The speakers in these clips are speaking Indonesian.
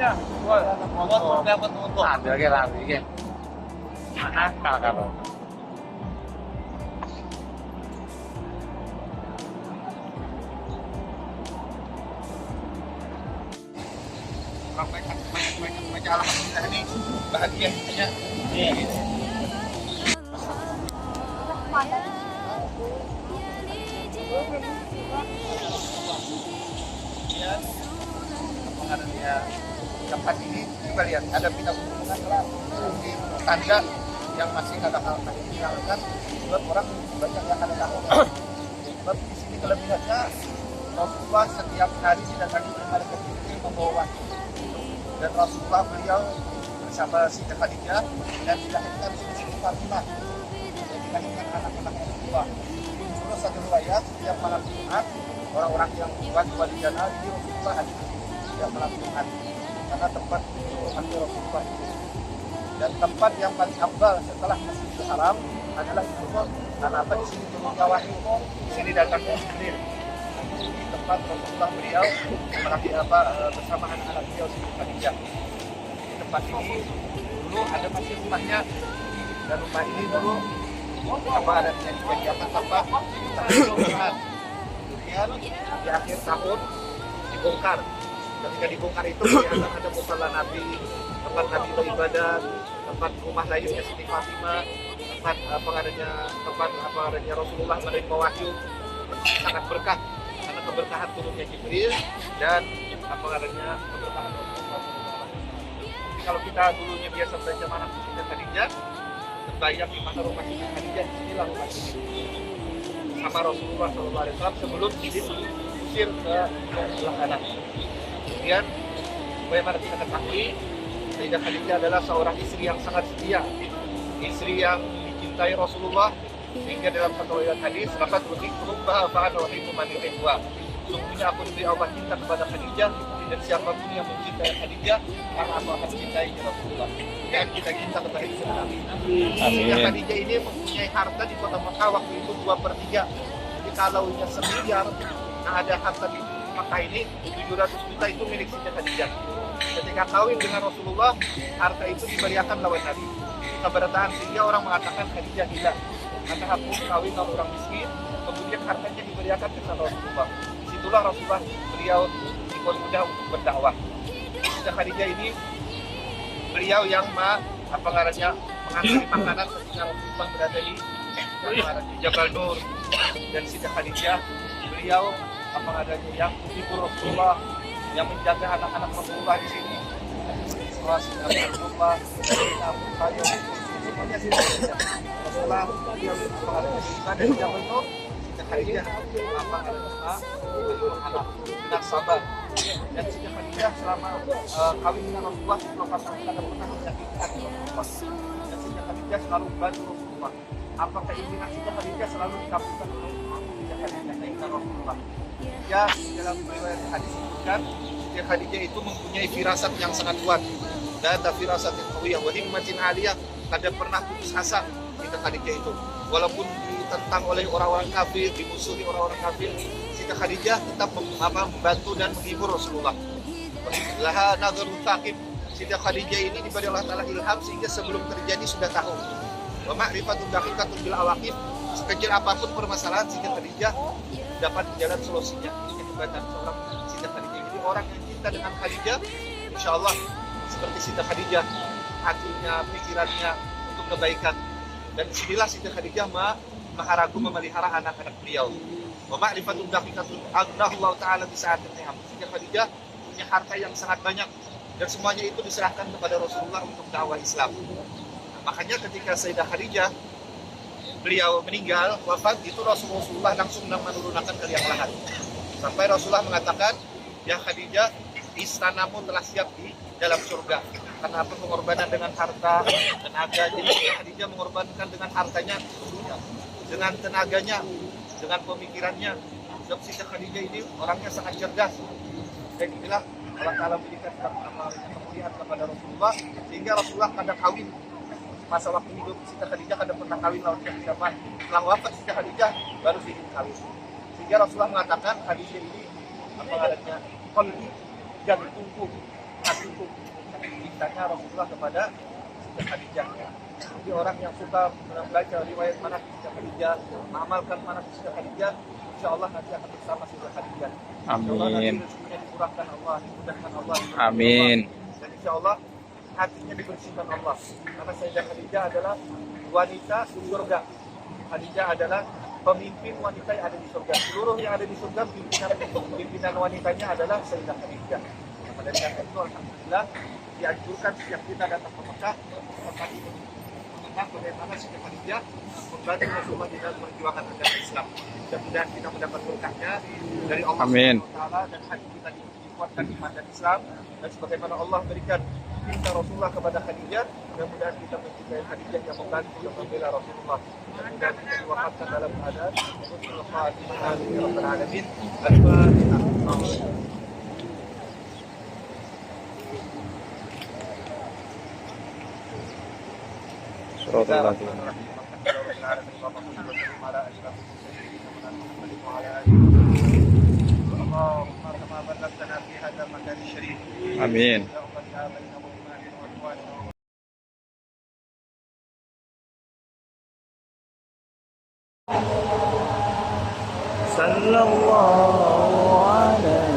motornya. Motor dapat motor. Ada lagi lari kan. Mana kakak? Baca alhamdulillah ini bahagia hanya. Iya. Kemudian pengaruhnya tempat ini juga lihat ada bidang hubungan lah di tanda yang masih ada hal yang dilakukan sebab orang banyak yang ada tahu. Sebab di sini kelebihannya Rasulullah setiap hari didatangi oleh malaikat Jibril membawa wahyu dan Rasulullah beliau bersama Siti Khadijah dan dilahirkan Siti Fatimah dan dilahirkan anak-anak Rasulullah. Terus satu riwayat setiap malam Jumat orang-orang yang wali jannah di Rasulullah hadir setiap malam Jumat karena tempat hati Rasulullah itu. Dan tempat yang paling afdal setelah Masjidil Haram adalah itu karena apa di sini turunnya wahyu, di sini datangnya Jibril. Di tempat Rasulullah beliau bersama anak-anak beliau Siti Khadijah. Di tempat ini dulu ada masih rumahnya dan rumah ini dulu apa ada dijadikan tempat Quran. Kemudian di akhir tahun dibongkar. Ketika dibongkar itu kelihatan ada musala Nabi, tempat Nabi beribadah, tempat rumah lahirnya Siti Fatimah, tempat Rasulullah menerima wahyu, sangat berkah karena keberkahan turunnya Jibril dan keberkahan Rasulullah. Jadi kalau kita dulunya biasa baca manah Siti Khadijah, terbayang di mana rumah Siti Khadijah, inilah rumah Siti sama Rasulullah SAW sebelum diusir ke sebelah kanan. Kemudian, bagaimana kita ketahui, Sayyidah Khadijah adalah seorang istri yang sangat setia, istri yang dicintai Rasulullah, sehingga dalam satu riwayat hadis, maka berubah fa'ana wa hibu manirihwa. Sungguhnya aku diberi Allah cinta kepada Khadijah, dan siapapun yang mencintai Khadijah, karena aku akan mencintai Rasulullah. Dan kita cinta kepada istri Nabi. Sayyidah Khadijah ini mempunyai harta di kota Mekah waktu itu 2/3. Jadi kalau nya semiliar, nah ada harta di Mekah ini 700 juta itu milik Sayyidah Khadijah. Ketika kawin dengan Rasulullah, harta itu diberiakan lawan Nabi. Keberatan sehingga orang mengatakan Khadijah gila. Karena aku kawin dengan orang miskin, kemudian hartanya diberiakan ke Rasulullah. Disitulah Rasulullah beliau dipermudah untuk berdakwah. Sayyidah Khadijah ini beliau yang mengantar makanan ketika Rasulullah berada di Jabal Nur, dan Sayyidah Khadijah beliau yang menghibur Rasulullah, yang menjaga anak-anak Rasulullah di sini. Rasulullah semuanya Rasulullah yang berada di Jabal Nur, Sayyidah Khadijah anak dan sabar. Dan Sayyidah Khadijah selama kawin dengan Rasulullah tidak pernah menyakitkan Rasulullah. Dan Sayyidah Khadijah selalu bantu Rasulullah. Apa keinginan Sayyidah Khadijah selalu dikabulkan oleh Sayyidah Khadijah keinginan Rasulullah. Ya, dalam riwayat hadis disebutkan Sayyidah Khadijah itu mempunyai firasat yang sangat kuat dan ada firasat yang qawiyah wa himmatin aliyah, tidak pernah putus asa Sayyidah Khadijah itu. Walaupun ditentang oleh orang-orang kafir, dimusuhi orang-orang kafir, Sayyidah Khadijah tetap membantu dan menghibur Rasulullah. Laha nadharun taqib. Sayyidah Khadijah ini diberi Allah Ta'ala ilham sehingga sebelum terjadi sudah tahu. Wa ma'rifatun daqiqatun bil awaqib. Sekecil apapun permasalahan, Sayyidah Khadijah dapat jalan solusinya. Ini kehebatan seorang Sayyidah Khadijah. Jadi orang yang cinta dengan Khadijah, insya Allah seperti Sayyidah Khadijah, hatinya, pikirannya untuk kebaikan. Dan disinilah Sayyidah Khadijah maha ragu memelihara anak-anak beliau. Wa ma'rifatun daqiqatun aghnahullahu ta'ala bi sa'atin ni'am. Sayyidah Khadijah punya harta yang sangat banyak dan semuanya itu diserahkan kepada Rasulullah untuk dakwah Islam. Makanya ketika Sayyidah Khadijah beliau meninggal, wafat, itu Rasulullah langsung menurunkan ke liang lahat. Sampai Rasulullah mengatakan, ya Khadijah, istanamu telah siap di dalam surga. Karena apa? Pengorbanan dengan harta, tenaga. Jadi Khadijah mengorbankan dengan hartanya, dengan tenaganya, dengan pemikirannya. Sebab Sayyidah Khadijah ini orangnya sangat cerdas. Dan inilah Allah Ta'ala memberikan kemuliaan kepada Rasulullah, sehingga Rasulullah kadang kawin. Masa waktu hidup Sayyidah Khadijah kadang pernah kawin lawan siapa. Setelah wafat Sayyidah Khadijah baru sedikit kawin. Sehingga Rasulullah mengatakan Khadijah ini qalbi, jantungku, sangat cukup cintanya Rasulullah kepada Siti Khadijah. Jadi orang yang suka membaca riwayat manaqib Siti Khadijah, mengamalkan manaqib Siti Khadijah, insya Allah nanti akan bersama Siti Khadijah. Amin. Rezekinya dikurangkan Allah, dimudahkan Allah. Amin. Dan insya Allah hatinya dibersihkan Allah. Karena Sayyidah Khadijah adalah wanita di surga. Khadijah adalah pemimpin wanita yang ada di surga. Seluruh yang ada di surga pimpinan wanitanya adalah Sayyidah Khadijah. Pada saat itu alhamdulillah dianjurkan setiap kita datang ke Mekah untuk mengenang bagaimana Sayyidah Khadijah membantu Rasulullah di dalam memperjuangkan agama Islam. Mudah-mudahan kita mendapat berkahnya dari Allah SWT dan hati kita dikuatkan iman dan Islam, dan sebagaimana Allah berikan cinta Rasulullah kepada Khadijah, mudah-mudahan kita mencintai Khadijah yang membantu dan membela Rasulullah. Mudah-mudahan kita diwafatkan dalam keadaan Rasulullah Rabbil Alamin. Al-Fatihah. Amin. Sallallahu alaihi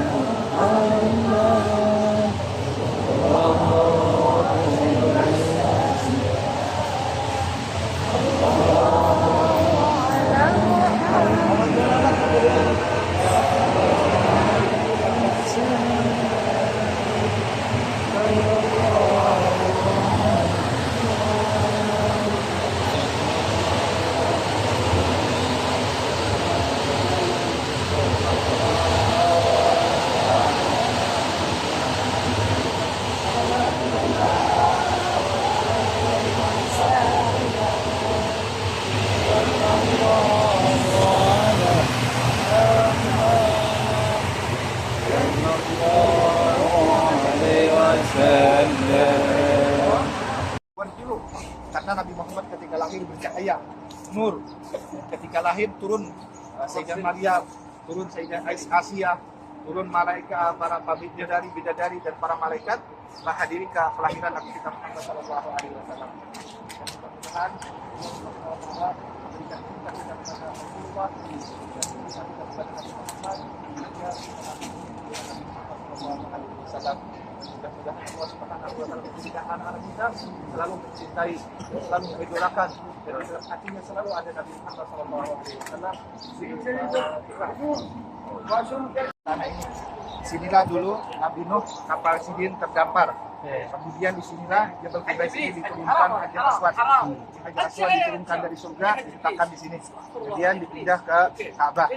Karena Nabi Muhammad ketika lahir bercahaya, nur. Ketika lahir turun Sayyidah Maryam, turun Sayyidah Asia, turun malaikat, para bidadari dan para malaikat telah hadiri ke kelahiran Nabi kita Muhammad sallallahu alaihi wasallam. Mudah-mudahan Allah berikan kita kepada Rasulullah dan kita kepada Nabi Muhammad sallallahu alaihi wasallam. Mudah-mudahan Allah Subhanahu wa taala menjadikan anak-anak kita selalu mencintai, selalu mengidolakan, dan dalam hatinya selalu ada Nabi Muhammad sallallahu alaihi wasallam. Sinilah dulu Nabi Nuh kapal Sidin terdampar. Kemudian disinilah Jabal Qubais ini diturunkan Hajar Aswad. Hajar Aswad diturunkan dari surga, diletakkan di sini. Kemudian dipindah ke Ka'bah.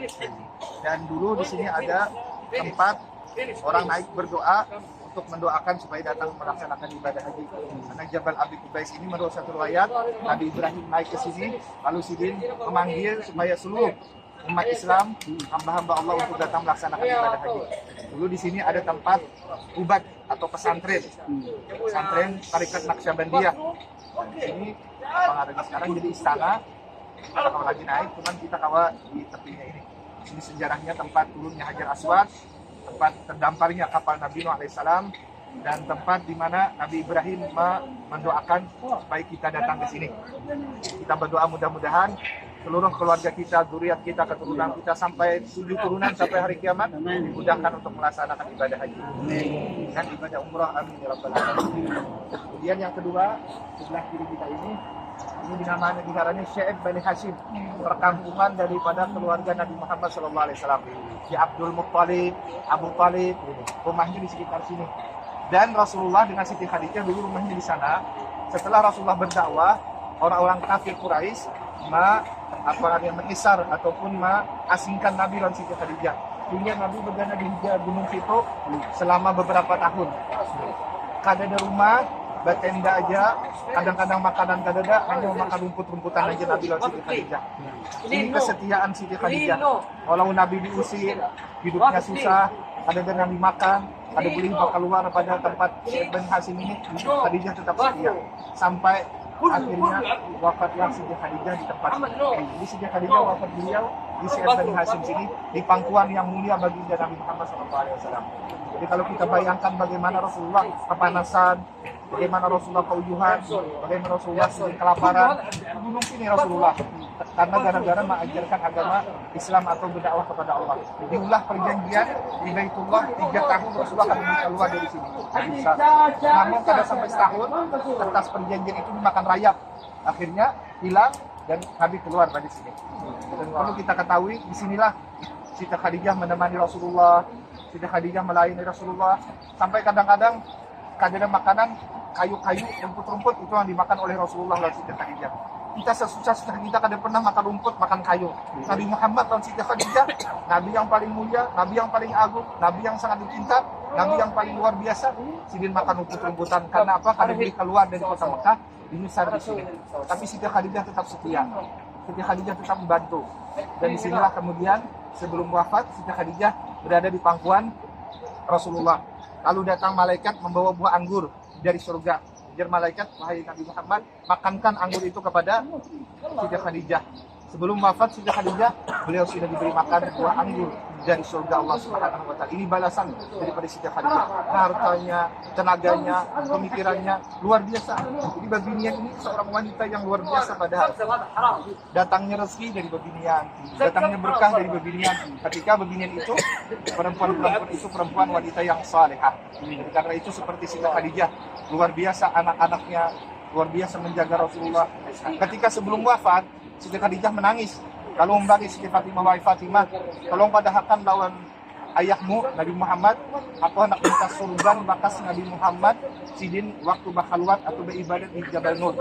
Dan dulu di sini ada tempat orang naik berdoa untuk mendoakan supaya datang melaksanakan ibadah haji. Karena Jabal Abi Qubais ini menurut satu riwayat Nabi Ibrahim naik ke sini, lalu Sidin memanggil supaya seluruh umat Islam, hamba-hamba Allah untuk datang melaksanakan ibadah haji. Dulu di sini ada tempat ubat atau pesantren Tarekat Naqsyabandiyah. Di sini apa adanya sekarang jadi istana. Kita kalau lagi naik, cuman kita kawal di tepinya ini. Ini sejarahnya tempat turunnya Hajar Aswad, tempat terdamparnya kapal Nabi Nuh alaihissalam, dan tempat di mana Nabi Ibrahim mendoakan supaya kita datang ke sini. Kita berdoa mudah-mudahan seluruh keluarga kita, zuriat kita, keturunan kita sampai 7 turunan sampai hari kiamat dimudahkan untuk melaksanakan ibadah haji dan ibadah umrah. Amin ya rabbal alamin. Kemudian yang kedua, sebelah kiri kita ini dinamanya negaranya Syekh Bani Hashim, perkampungan daripada keluarga Nabi Muhammad SAW. Si Abdul Muttalib, Abu Talib, rumahnya di sekitar sini. Dan Rasulullah dengan Siti Khadijah dulu rumahnya di sana. Setelah Rasulullah berdakwah, orang-orang kafir Quraisy mengisar ataupun asingkan Nabi dan Siti Khadijah. Sehingga Nabi berada di Gunung Situ selama beberapa tahun. Kadada rumah, batenda aja, kadang-kadang makanan kadada, hanya makan rumput-rumputan aja Nabi dan Siti Khadijah. Ini kesetiaan Siti Khadijah. Walau Nabi diusir, hidupnya susah, kadang-kadang Nabi makan, ada boleh bakal keluar pada tempat Syekh Bani Hashim ini, Khadijah tetap setia. Sampai akhirnya wafatlah Siti Khadijah di tempat ini. Di Siti Khadijah wafat beliau di Syiar Bani Hashim sini, di pangkuan yang mulia baginda Nabi Muhammad SAW. Jadi kalau kita bayangkan bagaimana Rasulullah kepanasan, bagaimana Rasulullah keuyuhan, bagaimana Rasulullah sering kelaparan, gunung sini Rasulullah. Karena gara-gara mengajarkan agama Islam atau berdakwah kepada Allah. Diulah perjanjian di Baitullah 3 tahun Rasulullah akan keluar dari sini. Bisa. Namun pada sampai setahun kertas perjanjian itu dimakan rayap. Akhirnya hilang dan Nabi keluar dari sini. Dan perlu kita ketahui disinilah Siti Khadijah menemani Rasulullah, Siti Khadijah melayani Rasulullah, sampai kadang-kadang makanan kayu-kayu, rumput-rumput itu yang dimakan oleh Rasulullah dan Siti Khadijah. Kita sesusah kita kadang pernah makan rumput, makan kayu. Nabi Muhammad dan Siti Khadijah, Nabi yang paling mulia, Nabi yang paling agung, Nabi yang sangat dicinta, Nabi yang paling luar biasa, sidin makan rumput-rumputan. Karena apa? Karena beliau keluar dari kota Mekah, dinusar di sini. Tapi Siti Khadijah tetap setia. Siti Khadijah tetap membantu. Dan disinilah kemudian sebelum wafat, Siti Khadijah berada di pangkuan Rasulullah. Lalu datang malaikat membawa buah anggur dari surga. Ujar malaikat, wahai Nabi Muhammad, makankan anggur itu kepada Siti Khadijah. Sebelum wafat Siti Khadijah, beliau sudah diberi makan buah anggur dari surga Allah Subhanahu wa taala. Ini balasan daripada Siti Khadijah. Hartanya, tenaganya, pemikirannya luar biasa. Jadi Babinian ini seorang wanita yang luar biasa padahal. Datangnya rezeki dari Babinian, datangnya berkah dari Babinian. Ketika Babinian itu perempuan itu perempuan wanita yang salehah. Karena itu seperti Siti Khadijah, luar biasa anak-anaknya, luar biasa menjaga Rasulullah. Ketika sebelum wafat, Siti Khadijah menangis. Kalau membagi Siti Fatimah, wahai Fatimah, tolong padahkan lawan ayahmu Nabi Muhammad, aku hendak minta surban bakas Nabi Muhammad sidin waktu bakhalwat atau beribadat di Jabal Nur.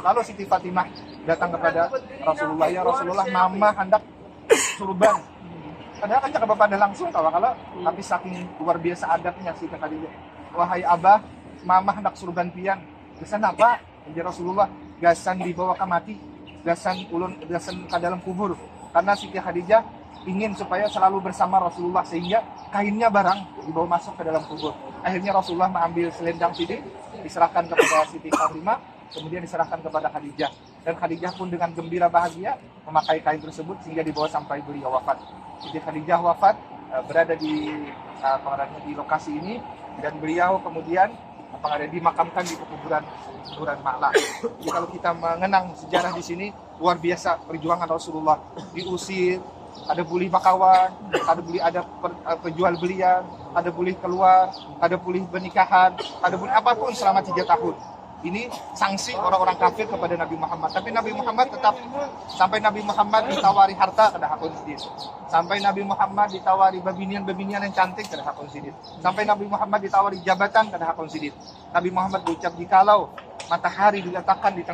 Lalu Siti Fatimah datang kepada Rasulullah, ya Rasulullah, mama hendak surban. Padahal kan cakap pada langsung kalau tapi saking luar biasa adabnya Siti Khadijah. Wahai abah, mama hendak surban pian. Gasan apa? Ya Rasulullah, gasan dibawa ke mati. Gasan ke dalam kubur. Karena Siti Khadijah ingin supaya selalu bersama Rasulullah sehingga kainnya barang dibawa masuk ke dalam kubur. Akhirnya Rasulullah mengambil selendang sidin, diserahkan kepada Siti Fatimah, kemudian diserahkan kepada Khadijah. Dan Khadijah pun dengan gembira bahagia memakai kain tersebut sehingga dibawa sampai beliau wafat. Siti Khadijah wafat berada di lokasi ini, dan beliau kemudian dimakamkan di kuburan Ma'la. Jadi kalau kita mengenang sejarah di sini, luar biasa perjuangan Rasulullah. Diusir, ada boleh bakawan, ada penjual belian, ada boleh keluar, ada boleh pernikahan, ada boleh apapun selama 3 tahun. Ini sanksi orang-orang kafir kepada Nabi Muhammad. Tapi Nabi Muhammad tetap, sampai Nabi Muhammad ditawari harta kada hakun sidin. Sampai Nabi Muhammad ditawari babinian yang cantik kada hakun sidin. Sampai Nabi Muhammad ditawari jabatan kada hakun sidin. Nabi Muhammad berucap, jikalau matahari diletakkan di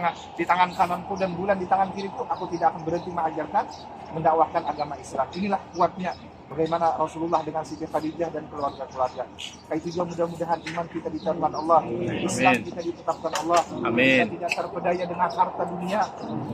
tangan kananku dan bulan di tangan kiriku, aku tidak akan berhenti mengajarkan, mendakwahkan agama Islam. Inilah kuatnya bagaimana Rasulullah dengan Siti Khadijah dan keluarga-keluarga. Karena itu juga mudah-mudahan iman kita ditetapkan Allah, Islam kita ditetapkan Allah. Kita tidak terpedaya dengan harta dunia.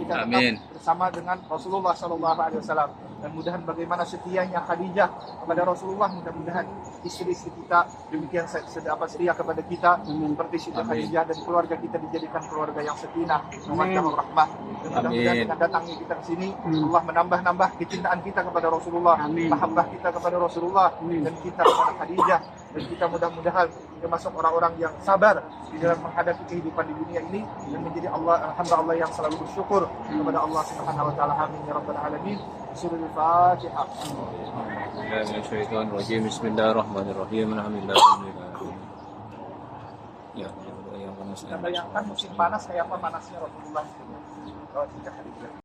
Kita tetap bersama dengan Rasulullah SAW. Dan mudahan bagaimana setianya Khadijah kepada Rasulullah, mudah-mudahan istri-istri kita demikian setia kepada kita seperti Siti Khadijah, dan keluarga kita dijadikan keluarga yang sakinah, mawaddah warahmah. Dan mudah-mudahan dengan datangnya kita ke sini, Allah menambah kecintaan kita kepada Rasulullah, mahabbah kita kepada Rasulullah, dan kita kepada Khadijah. Dan kita mudah-mudahan termasuk orang-orang yang sabar di dalam menghadapi kehidupan di dunia ini, dan menjadi hamba Allah yang selalu bersyukur kepada Allah Subhanahu wa taala. Amin ya rabbal alamin. Surah Al-Fatihah. Bismillahirrahmanirrahim. Alhamdulillah. Ya, yang Bayangkan musim panas kayak apa panasnya Rasulullah.